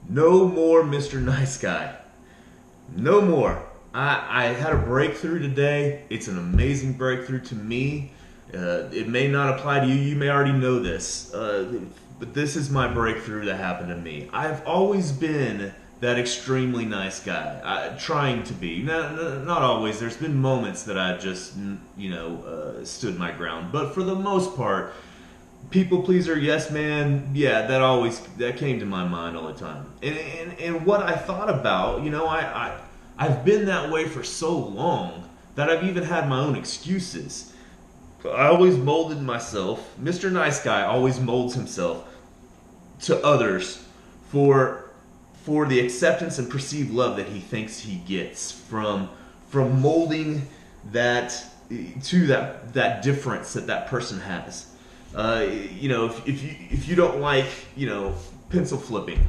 No more Mr. Nice Guy. No more. I had a breakthrough today. It's an amazing breakthrough to me. It may not apply to you. You may already know this. But this is my breakthrough that happened to me. I've always been that extremely nice guy. Trying to be. Not always. There's been moments that I've just, stood my ground. But for the most part, people pleaser, yes man, yeah, that came to my mind all the time. And what I thought about, I've been that way for so long that I've even had my own excuses. I always molded myself. Mr. Nice Guy always molds himself to others for the acceptance and perceived love that he thinks he gets from molding that to that difference that person has. If you don't like, pencil flipping,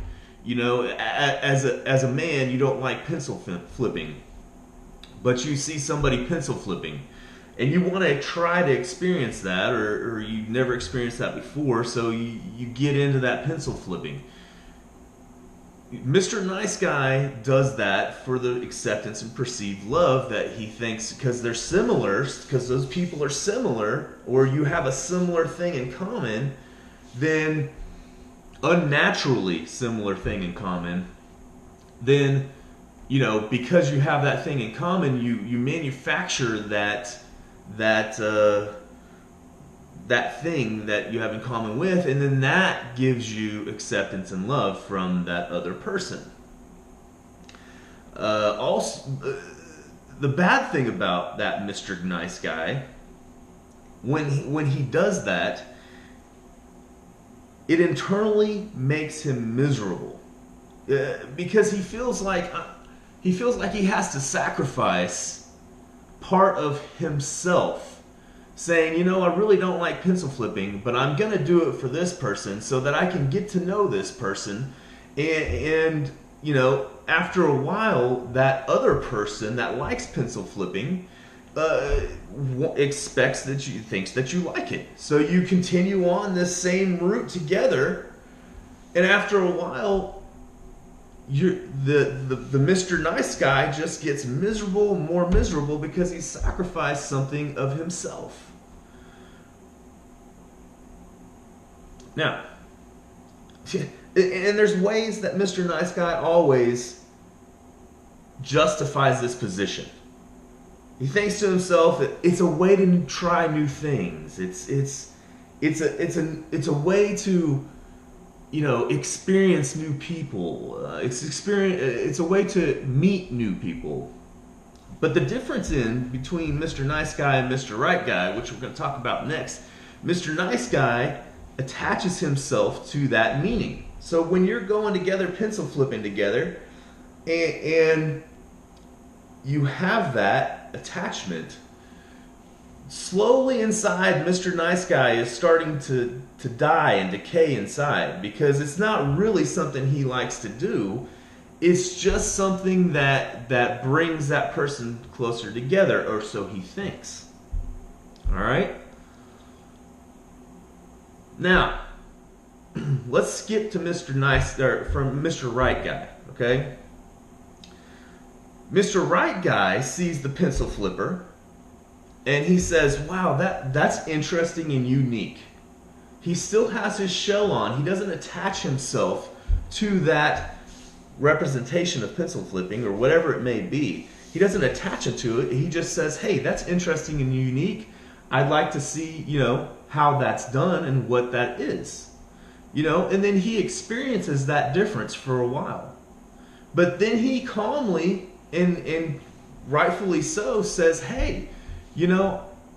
as a man, you don't like pencil flipping, but you see somebody pencil flipping, and you want to try to experience that, or you've never experienced that before, so you get into that pencil flipping. Mr. Nice Guy does that for the acceptance and perceived love that he thinks, because they're similar, because those people are similar, or you have a similar thing in common, then unnaturally similar thing in common, then, because you have that thing in common, you manufacture that thing that you have in common with, and then that gives you acceptance and love from that other person. The bad thing about that Mr. Nice Guy, when he does that, it internally makes him miserable, because he feels like he has to sacrifice part of himself, saying, I really don't like pencil flipping, but I'm going to do it for this person so that I can get to know this person. And after a while, that other person that likes pencil flipping thinks that you like it. So you continue on this same route together, and after a while, the Mr. Nice Guy just gets more miserable because he sacrificed something of himself. Now, and there's ways that Mr. Nice Guy always justifies this position. He thinks to himself that it's a way to try new things. It's a way to experience new people. It's a way to meet new people. But the difference between Mr. Nice Guy and Mr. Right Guy, which we're going to talk about next, Mr. Nice Guy attaches himself to that meaning. So when you're going together, pencil flipping together, and you have that attachment, slowly inside, Mr. Nice Guy is starting to die and decay inside, because it's not really something he likes to do. It's just something that brings that person closer together, or so he thinks. All right? Now, let's skip to from Mr. Right Guy, okay? Mr. Right Guy sees the pencil flipper, and he says, wow, that's interesting and unique. He still has his shell on. He doesn't attach himself to that representation of pencil flipping or whatever it may be. He doesn't attach it to it. He just says, hey, that's interesting and unique. I'd like to see, how that's done and what that is. And then he experiences that difference for a while. But then he calmly and rightfully so says, hey,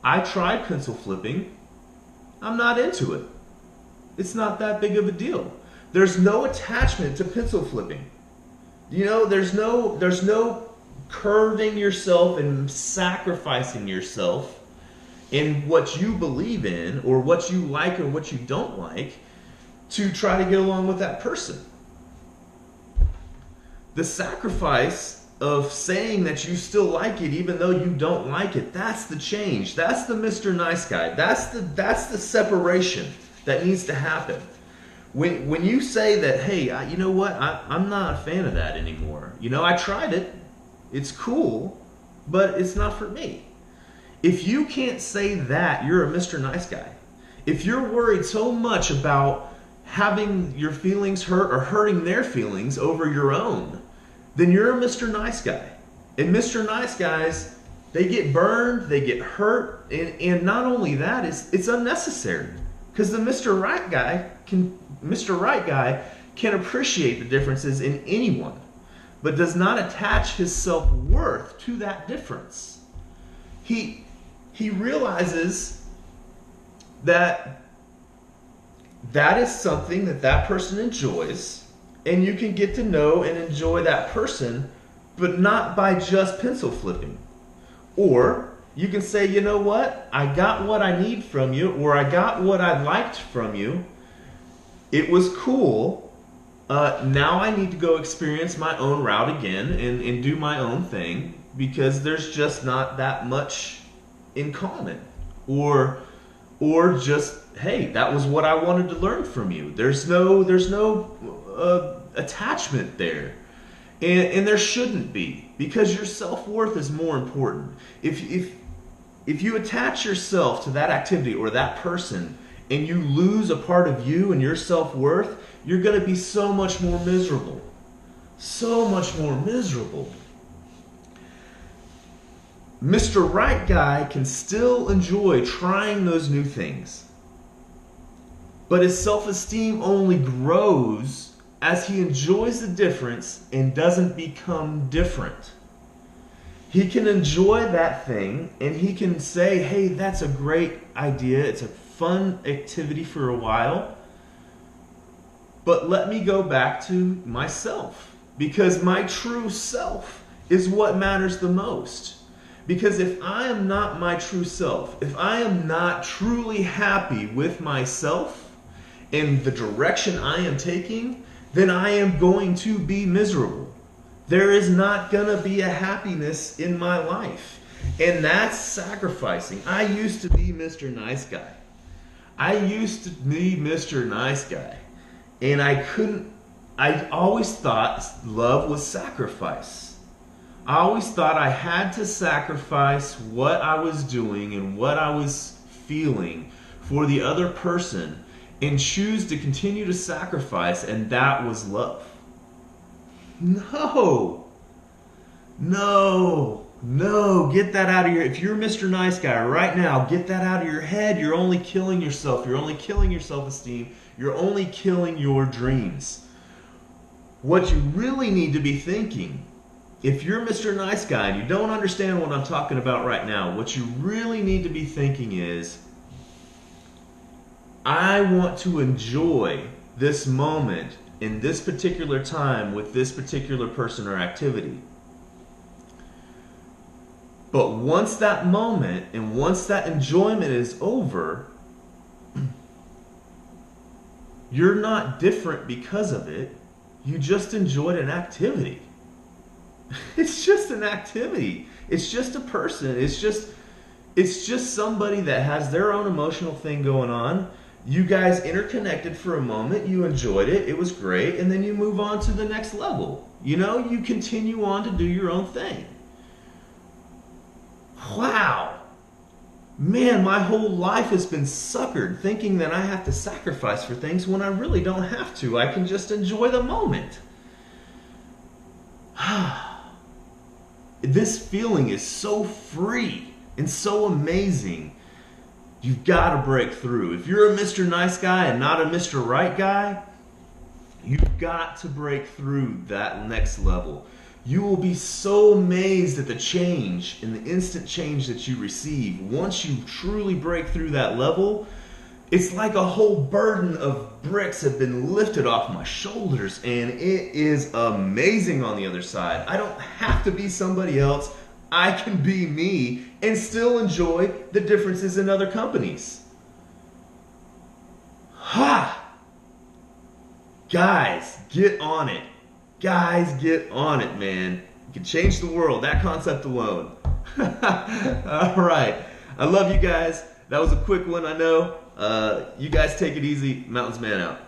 I tried pencil flipping. I'm not into it. It's not that big of a deal. There's no attachment to pencil flipping. There's no curving yourself and sacrificing yourself in what you believe in, or what you like or what you don't like, to try to get along with that person. The sacrifice of saying that you still like it even though you don't like it, that's the change. That's the Mr. Nice Guy. That's the separation that needs to happen. When you say that, hey, you know what, I'm not a fan of that anymore. You know, I tried it. It's cool, but it's not for me. If you can't say that, you're a Mr. Nice Guy. If you're worried so much about having your feelings hurt or hurting their feelings over your own, then you're a Mr. Nice Guy. And Mr. Nice Guys, they get burned, they get hurt, and not only that, it's unnecessary. Because the Mr. Right Guy can appreciate the differences in anyone, but does not attach his self-worth to that difference. He realizes that is something that person enjoys, and you can get to know and enjoy that person, but not by just pencil flipping. Or you can say, you know what, I got what I need from you, or I got what I liked from you. It was cool. Now I need to go experience my own route again and do my own thing, because there's just not that much in common. Or just, hey, that was what I wanted to learn from you. There's no attachment there. And there shouldn't be, because your self-worth is more important. If you attach yourself to that activity or that person and you lose a part of you and your self-worth, you're going to be so much more miserable. So much more miserable. Mr. Right Guy can still enjoy trying those new things, but his self-esteem only grows as he enjoys the difference and doesn't become different. He can enjoy that thing and he can say, hey, that's a great idea. It's a fun activity for a while. But let me go back to myself, because my true self is what matters the most. Because if I am not my true self, if I am not truly happy with myself and the direction I am taking, then I am going to be miserable. There is not going to be a happiness in my life. And that's sacrificing. I used to be Mr. Nice Guy. And I always thought love was sacrifice. I always thought I had to sacrifice what I was doing and what I was feeling for the other person and choose to continue to sacrifice, and that was love. No, get that out of your, if you're Mr. Nice Guy right now, get that out of your head. You're only killing yourself. You're only killing your self-esteem. You're only killing your dreams. What you really need to be thinking, if you're Mr. Nice Guy and you don't understand what I'm talking about right now, what you really need to be thinking is, I want to enjoy this moment in this particular time with this particular person or activity. But once that moment and once that enjoyment is over, you're not different because of it. You just enjoyed an activity. It's just an activity. It's just a person. It's just somebody that has their own emotional thing going on. You guys interconnected for a moment. You enjoyed it. It was great. And then you move on to the next level. You know, you continue on to do your own thing. Wow. Man, my whole life has been suckered thinking that I have to sacrifice for things when I really don't have to. I can just enjoy the moment. This feeling is so free and so amazing. You've got to break through. If you're a Mr. Nice Guy and not a Mr. Right Guy, you've got to break through that next level. You will be so amazed at the change and the instant change that you receive. Once you truly break through that level, it's like a whole burden of bricks have been lifted off my shoulders, and it is amazing on the other side. I don't have to be somebody else. I can be me and still enjoy the differences in other companies. Ha! Guys, get on it. Guys, get on it, man. You can change the world. That concept alone. All right. I love you guys. That was a quick one, I know. You guys take it easy. Mountains Man out.